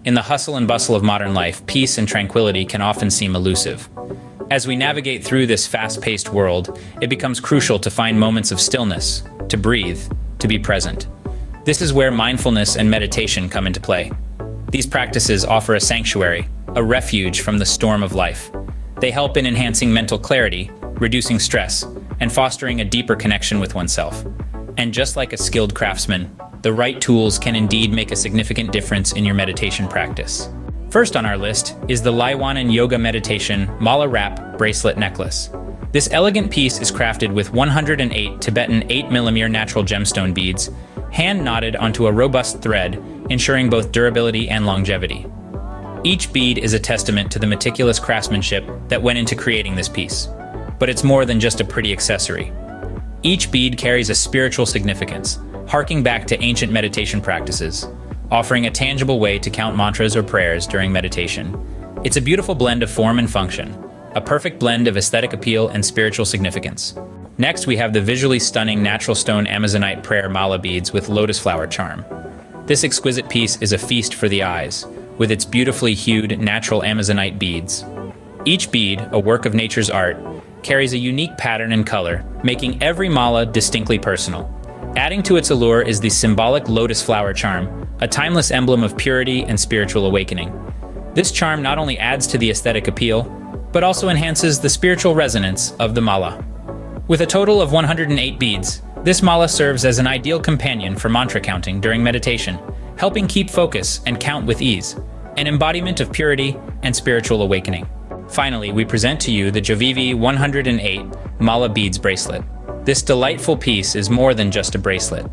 In the hustle and bustle of modern life, peace and tranquility can often seem elusive. As we navigate through this fast-paced world, it becomes crucial to find moments of stillness, to breathe, to be present. This is where mindfulness and meditation come into play. These practices offer a sanctuary, a refuge from the storm of life. They help in enhancing mental clarity, reducing stress, and fostering a deeper connection with oneself. And just like a skilled craftsman, the right tools can indeed make a significant difference in your meditation practice. First on our list is the Laiwanan Yoga Meditation Mala Wrap Bracelet Necklace. This elegant piece is crafted with 108 Tibetan 8mm natural gemstone beads, hand-knotted onto a robust thread, ensuring both durability and longevity. Each bead is a testament to the meticulous craftsmanship that went into creating this piece. But it's more than just a pretty accessory. Each bead carries a spiritual significance, harking back to ancient meditation practices, offering a tangible way to count mantras or prayers during meditation. It's a beautiful blend of form and function, a perfect blend of aesthetic appeal and spiritual significance. Next, we have the visually stunning natural stone Amazonite prayer mala beads with lotus flower charm. This exquisite piece is a feast for the eyes, with its beautifully hued natural Amazonite beads. Each bead, a work of nature's art, carries a unique pattern and color, making every mala distinctly personal. Adding to its allure is the symbolic lotus flower charm, a timeless emblem of purity and spiritual awakening. This charm not only adds to the aesthetic appeal, but also enhances the spiritual resonance of the mala. With a total of 108 beads, this mala serves as an ideal companion for mantra counting during meditation, helping keep focus and count with ease, an embodiment of purity and spiritual awakening. Finally, we present to you the Jovivi 108 Mala Beads Bracelet. This delightful piece is more than just a bracelet.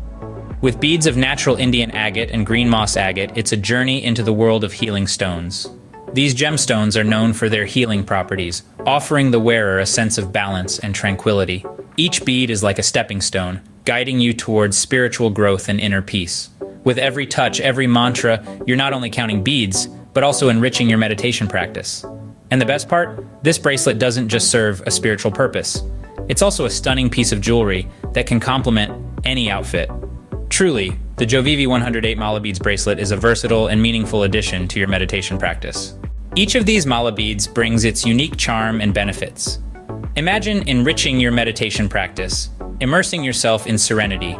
With beads of natural Indian agate and green moss agate, it's a journey into the world of healing stones. These gemstones are known for their healing properties, offering the wearer a sense of balance and tranquility. Each bead is like a stepping stone, guiding you towards spiritual growth and inner peace. With every touch, every mantra, you're not only counting beads, but also enriching your meditation practice. And the best part? This bracelet doesn't just serve a spiritual purpose. It's also a stunning piece of jewelry that can complement any outfit. Truly, the Jovivi 108 Mala Beads bracelet is a versatile and meaningful addition to your meditation practice. Each of these mala beads brings its unique charm and benefits. Imagine enriching your meditation practice, immersing yourself in serenity,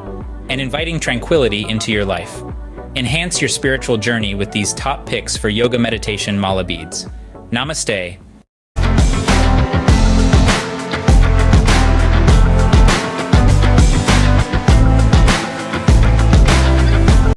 and inviting tranquility into your life. Enhance your spiritual journey with these top picks for yoga meditation mala beads. Namaste,